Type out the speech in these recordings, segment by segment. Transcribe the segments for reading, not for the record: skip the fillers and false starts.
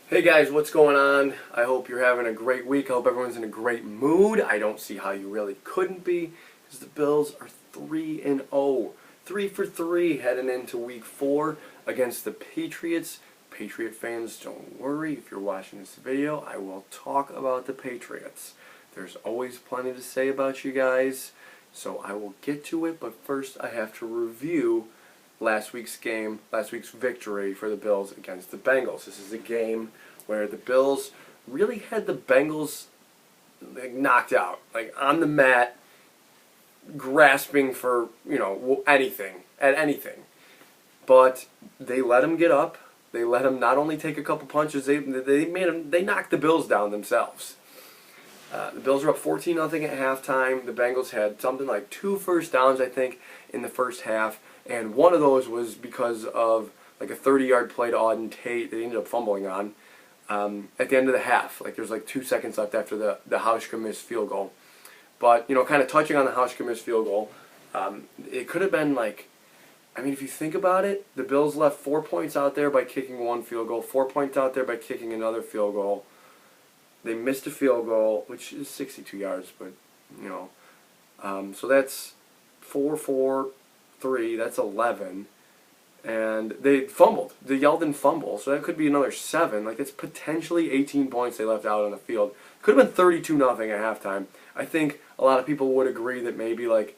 Hey guys, what's going on? I hope you're having a great week. I hope everyone's in a great mood. I don't see how you really couldn't be, because the Bills are 3-0. 3 for 3 heading into week 4 against the Patriots. Patriot fans, don't worry. If you're watching this video, I will talk about the Patriots. There's always plenty to say about you guys, so I will get to it. But first, I have to review last week's victory for the Bills against the Bengals. This is a game where the Bills really had the Bengals knocked out, like on the mat, grasping for anything. But they let them get up. They let them not only take a couple punches, they knocked the Bills down themselves. The Bills were up 14-0 at halftime. The Bengals had something like 2 first downs, I think, in the first half. And one of those was because of like a 30-yard play to Auden Tate that he ended up fumbling on at the end of the half. Like there's like 2 seconds left after the Hauschka missed field goal. But, kind of touching on the Hauschka missed field goal, it could have been like, if you think about it, the Bills left 4 points out there by kicking one field goal, 4 points out there by kicking another field goal. They missed a field goal, which is 62 yards, but, so that's 4-4-3, that's 11. And they fumbled. They yelled and fumbled, so that could be another 7. Like, it's potentially 18 points they left out on the field. Could have been 32-0 at halftime. I think a lot of people would agree that maybe, like,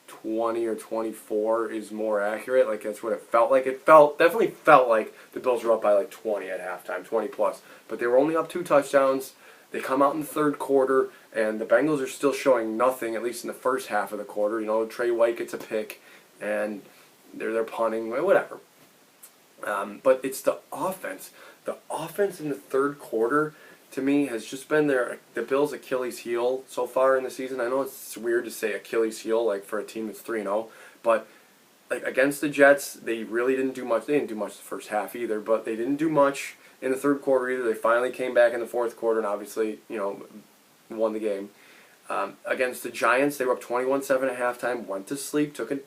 20 or 24 is more accurate. Like, that's what it felt like. It definitely felt like the Bills were up by, like, 20 at halftime, 20 plus. But they were only up 2 touchdowns. They come out in the third quarter, and the Bengals are still showing nothing, at least in the first half of the quarter. Trey White gets a pick, and they're punting, whatever. But it's the offense. The offense in the third quarter, to me, has just been the Bills' Achilles heel so far in the season. I know it's weird to say Achilles heel, like for a team that's 3-0, but like against the Jets, they really didn't do much. They didn't do much the first half either, but they didn't do much in the third quarter either. They finally came back in the fourth quarter and obviously, won the game. Against the Giants, they were up 21-7 at halftime, went to sleep, took a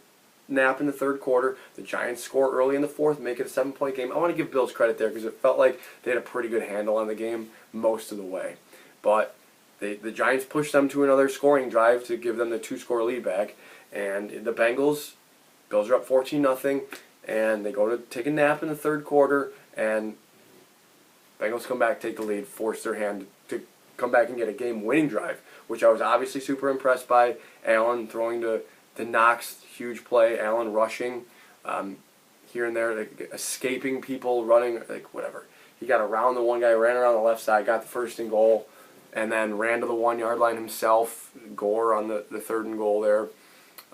nap in the third quarter. The Giants score early in the fourth, make it a 7-point game. I want to give Bills credit there because it felt like they had a pretty good handle on the game most of the way. But the Giants pushed them to another scoring drive to give them the 2-score lead back. And the Bills are up 14-0, and they go to take a nap in the third quarter, and Bengals come back, take the lead, force their hand to come back and get a game-winning drive, which I was obviously super impressed by. Allen throwing to Knox, huge play. Allen rushing here and there, like, escaping people, running, like whatever. He got around the one guy, ran around the left side, got the first and goal, and then ran to the 1-yard line himself. Gore on the third and goal there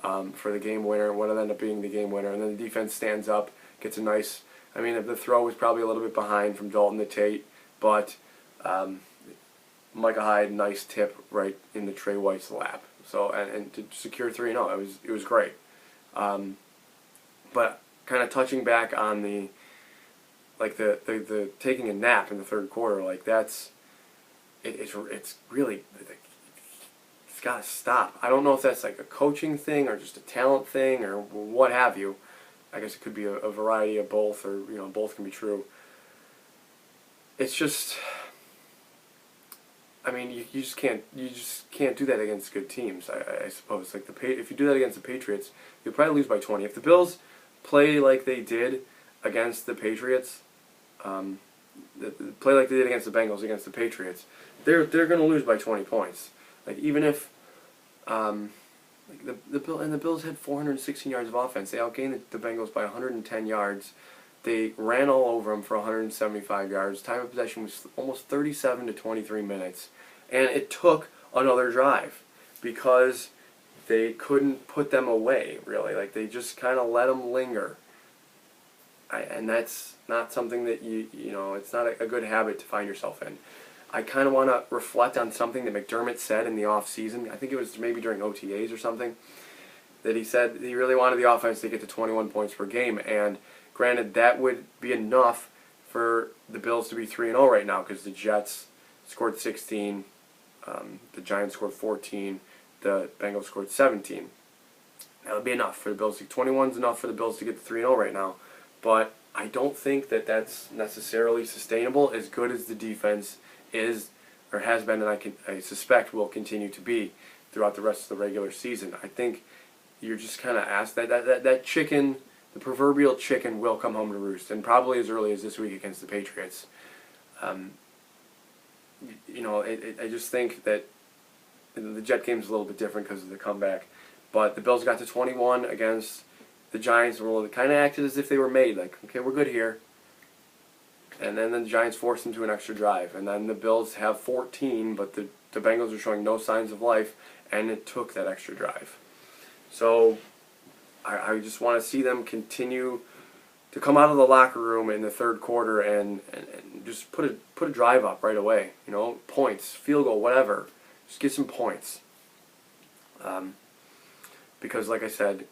for the game winner. What ended up being the game winner. And then the defense stands up, gets a nice. The throw was probably a little bit behind from Dalton to Tate, but Micah Hyde, nice tip right in the Trey White's lap. So and to secure 3-0, it was great. But kind of touching back on the taking a nap in the third quarter, like it's really, it's got to stop. I don't know if that's like a coaching thing or just a talent thing or what have you. I guess it could be a variety of both, or both can be true. It's just, you just can't do that against good teams. I suppose if you do that against the Patriots, you'll probably lose by 20. If the Bills play like they did against the Patriots, play like they did against the Bengals against the Patriots, they're going to lose by 20 points. Like even if the Bills had 416 yards of offense, they outgained the Bengals by 110 yards. They ran all over them for 175 yards. Time of possession was almost 37 to 23 minutes. And it took another drive because they couldn't put them away, really. Like, they just kind of let them linger. And that's not something that it's not a good habit to find yourself in. I kind of want to reflect on something that McDermott said in the off-season. I think it was maybe during OTAs or something, that he said he really wanted the offense to get to 21 points per game. And granted, that would be enough for the Bills to be 3-0 right now, because the Jets scored 16, the Giants scored 14, the Bengals scored 17. That would be enough for the Bills. 21 is enough for the Bills to get to 3-0 right now. But I don't think that that's necessarily sustainable as good as the defense is or has been, and I suspect will continue to be throughout the rest of the regular season. I think you're just kind of asked that chicken, the proverbial chicken, will come home to roost, and probably as early as this week against the Patriots. I just think that the Jet game's a little bit different because of the comeback, but the Bills got to 21 against the Giants, and kind of acted as if they were made, like, okay, we're good here. And then the Giants forced them to an extra drive, and then the Bills have 14, but the Bengals are showing no signs of life, and it took that extra drive. So I just want to see them continue to come out of the locker room in the third quarter and just put a drive up right away. Points, field goal, whatever. Just get some points. Because like I said,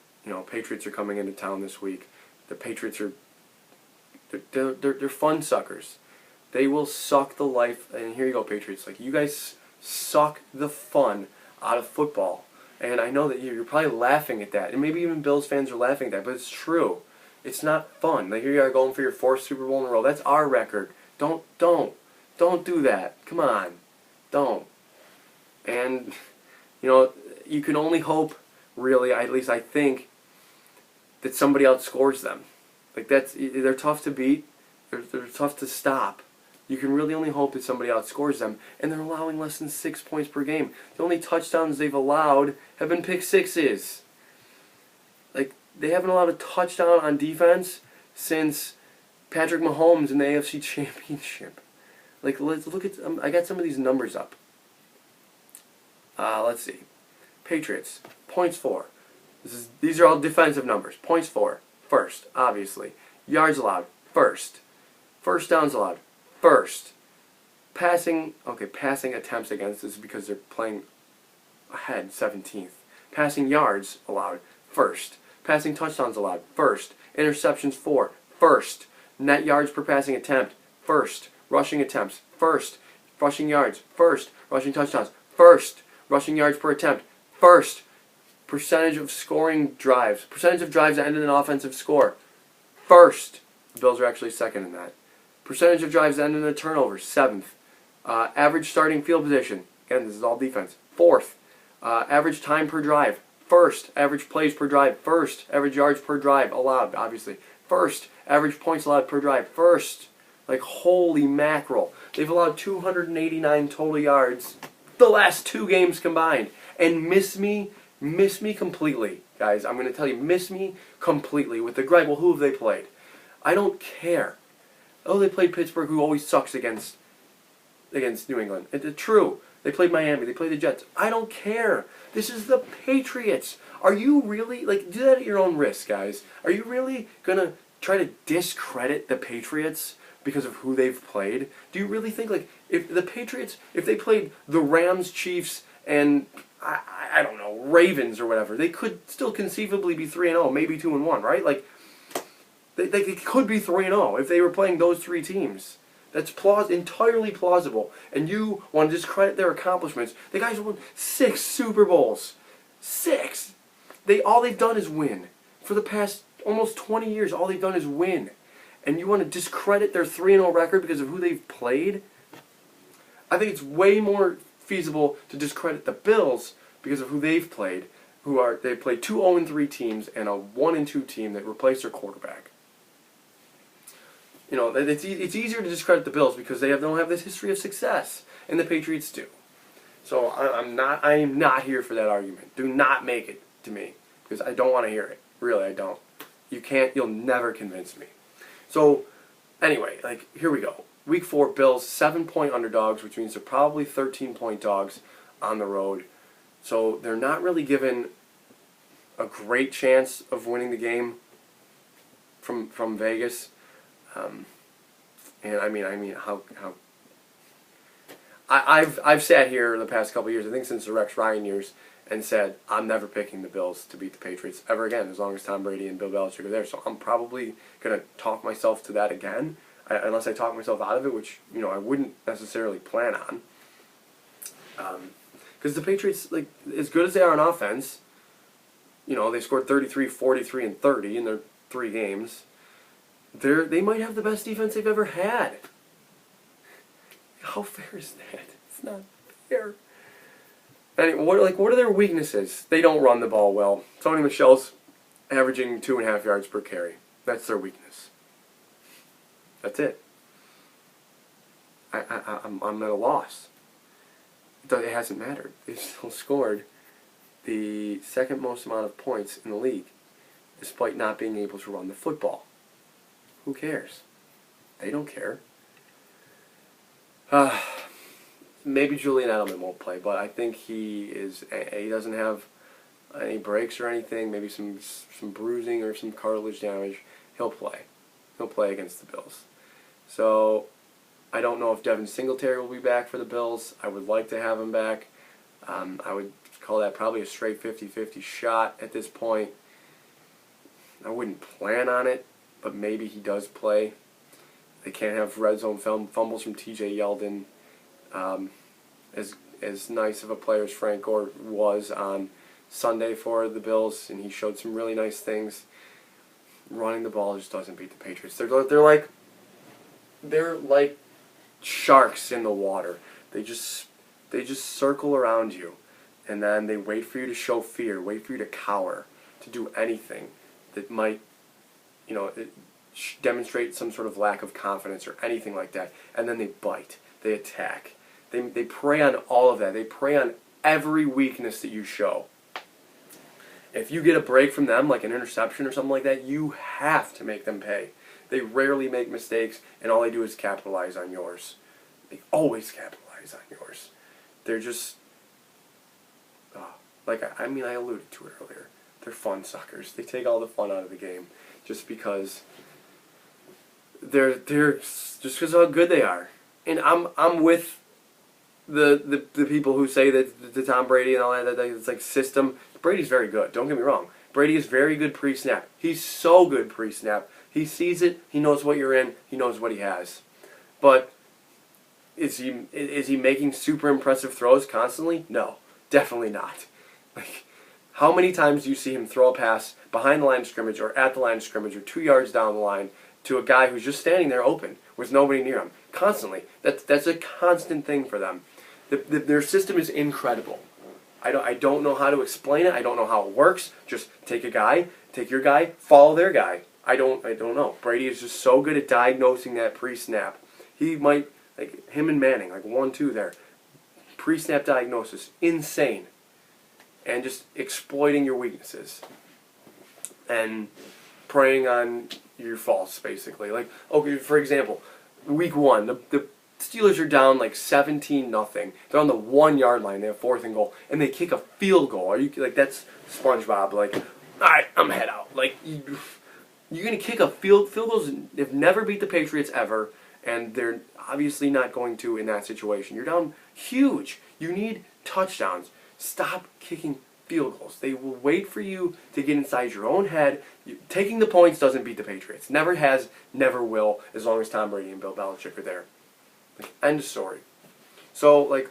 Patriots are coming into town this week. The Patriots are they're fun suckers. They will suck the life. And here you go, Patriots. Like, you guys suck the fun out of football. And I know that you're probably laughing at that, and maybe even Bills fans are laughing at that, but it's true. It's not fun. Like, here you are going for your 4th Super Bowl in a row. That's our record. Don't do that. Come on, don't. And you can only hope, really, at least I think, that somebody outscores them. Like, they're tough to beat. They're tough to stop. You can really only hope that somebody outscores them, and they're allowing less than 6 points per game. The only touchdowns they've allowed have been pick sixes. Like, they haven't allowed a touchdown on defense since Patrick Mahomes in the AFC Championship. Like, let's look at. I got some of these numbers up. Let's see. Patriots, points for. These are all defensive numbers. Points for, first, obviously. Yards allowed, first. First downs allowed, first. Passing attempts against is because they're playing ahead, 17th. Passing yards allowed, first. Passing touchdowns allowed, first. Interceptions for, first. Net yards per passing attempt, first. Rushing attempts, first. Rushing yards, first. Rushing touchdowns, first. Rushing yards per attempt, first. Percentage of scoring drives. Percentage of drives that ended in an offensive score, first. The Bills are actually second in that. Percentage of drives that ended in a turnover, 7th. Average starting field position, again, this is all defense, 4th. Average time per drive, 1st. Average plays per drive, 1st. Average yards per drive allowed, obviously, 1st. Average points allowed per drive, 1st. Like, holy mackerel. They've allowed 289 total yards the last 2 games combined. And miss me completely, guys. I'm going to tell you, miss me completely with the gripe. Well, who have they played? I don't care. Oh, they played Pittsburgh, who always sucks against New England. It's true. They played Miami. They played the Jets. I don't care. This is the Patriots. Are you really, like, do that at your own risk, guys? Are you really going to try to discredit the Patriots because of who they've played? Do you really think, like, if the Patriots, if they played the Rams, Chiefs, and I don't know, Ravens or whatever, they could still conceivably be 3-0, maybe 2-1, right? Like, they could be 3-0 if they were playing those 3 teams. That's entirely plausible. And you want to discredit their accomplishments. The guys won 6 Super Bowls. 6! All they've done is win. For the past almost 20 years, all they've done is win. And you want to discredit their 3-0 record because of who they've played? I think it's way more feasible to discredit the Bills because of who they've played. They've played 2 0-3 teams and a 1-2 team that replaced their quarterback. It's easier to discredit the Bills because they don't have this history of success, and the Patriots do. So I am not here for that argument. Do not make it to me because I don't want to hear it. Really, I don't. You'll never convince me. So anyway, here we go. Week 4, Bills 7-point underdogs, which means they're probably 13-point dogs on the road. So they're not really given a great chance of winning the game from Vegas. And I mean, how I've sat here the past couple of years, I think since the Rex Ryan years, and said I'm never picking the Bills to beat the Patriots ever again, as long as Tom Brady and Bill Belichick are there. So I'm probably gonna talk myself to that again, unless I talk myself out of it, which I wouldn't necessarily plan on. Because the Patriots, like, as good as they are on offense, they scored 33, 43, and 30 in their 3 games. They might have the best defense they've ever had. How fair is that? It's not fair. And what are their weaknesses? They don't run the ball well. Tony Michel's averaging 2.5 yards per carry. That's their weakness. That's it. I'm at a loss. It hasn't mattered. They've still scored the second most amount of points in the league, despite not being able to run the football. Who cares? They don't care. Maybe Julian Edelman won't play, but I think he doesn't have any breaks or anything. Maybe some bruising or some cartilage damage. He'll play. He'll play against the Bills. So I don't know if Devin Singletary will be back for the Bills. I would like to have him back. I would call that probably a straight 50-50 shot at this point. I wouldn't plan on it, but maybe he does play. They can't have red zone fumbles from T.J. Yeldon. As nice of a player as Frank Gore was on Sunday for the Bills, and he showed some really nice things, running the ball just doesn't beat the Patriots. They're like sharks in the water. They just circle around you, and then they wait for you to show fear, wait for you to cower, to do anything that might, demonstrate some sort of lack of confidence or anything like that, and then they bite, they attack. They prey on all of that. They prey on every weakness that you show. If you get a break from them, like an interception or something like that, you have to make them pay. They rarely make mistakes, and all they do is capitalize on yours. They always capitalize on yours. They're just, I alluded to it earlier. They're fun suckers. They take all the fun out of the game just because just because of how good they are. And I'm with the people who say that the Tom Brady and all that it's like system. Brady's very good. Don't get me wrong. Brady is very good pre-snap. He's so good pre-snap. He sees it. He knows what you're in. He knows what he has. But is he making super impressive throws constantly? No, definitely not. Like, how many times do you see him throw a pass behind the line of scrimmage or at the line of scrimmage or 2 yards down the line to a guy who's just standing there open with nobody near him? Constantly. That's a constant thing for them. Their system is incredible. I don't know how to explain it. I don't know how it works. Just take your guy, follow their guy. I don't know. Brady is just so good at diagnosing that pre-snap. He might, like him and Manning, like 1-2 there. Pre-snap diagnosis, insane. And just exploiting your weaknesses. And preying on your faults, basically. Like, okay, for example, week 1, the Steelers are down like 17-0. They're on the 1 yard line. They have 4th and goal, and they kick a field goal. Are you like that's SpongeBob? Like, all right, I'm head out. Like, you're gonna kick a field goals. They've never beat the Patriots ever, and they're obviously not going to in that situation. You're down huge. You need touchdowns. Stop kicking field goals. They will wait for you to get inside your own head. Taking the points doesn't beat the Patriots. Never has, never will, as long as Tom Brady and Bill Belichick are there. Like, end of story. So,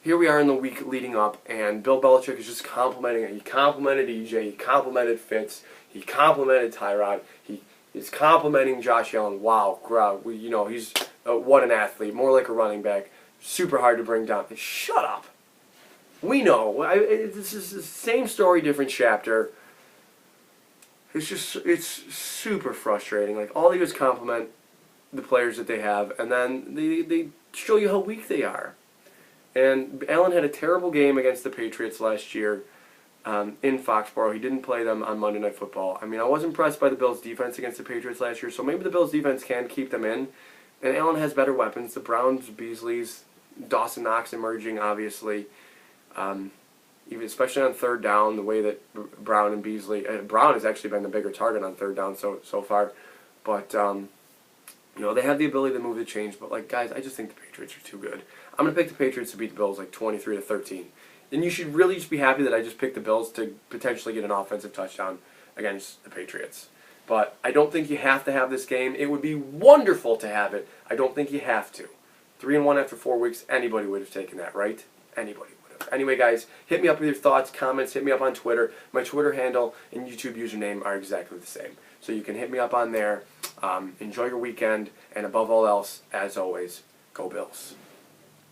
here we are in the week leading up, and Bill Belichick is just complimenting it. He complimented EJ, he complimented Fitz, he complimented Tyrod, he is complimenting Josh Allen. Wow, he's what an athlete, more like a running back, super hard to bring down. Shut up. We know. This is the same story, different chapter. It's super frustrating. Like, all they do is compliment the players that they have, and then they show you how weak they are. And Allen had a terrible game against the Patriots last year in Foxborough. He didn't play them on Monday Night Football. I mean, I was impressed by the Bills' defense against the Patriots last year, so maybe the Bills' defense can keep them in. And Allen has better weapons. The Browns, Beasleys, Dawson Knox emerging, obviously. Even especially on 3rd down, the way that Brown and Beasley... Brown has actually been the bigger target on 3rd down so far. But, they have the ability to move the chains. But, guys, I just think the Patriots are too good. I'm going to pick the Patriots to beat the Bills 23-13. And you should really just be happy that I just picked the Bills to potentially get an offensive touchdown against the Patriots. But I don't think you have to have this game. It would be wonderful to have it. I don't think you have to. 3-1 after 4 weeks, anybody would have taken that, right? Anybody would have. Anyway, guys, hit me up with your thoughts, comments. Hit me up on Twitter. My Twitter handle and YouTube username are exactly the same. So you can hit me up on there. Enjoy your weekend, and above all else, as always, go Bills.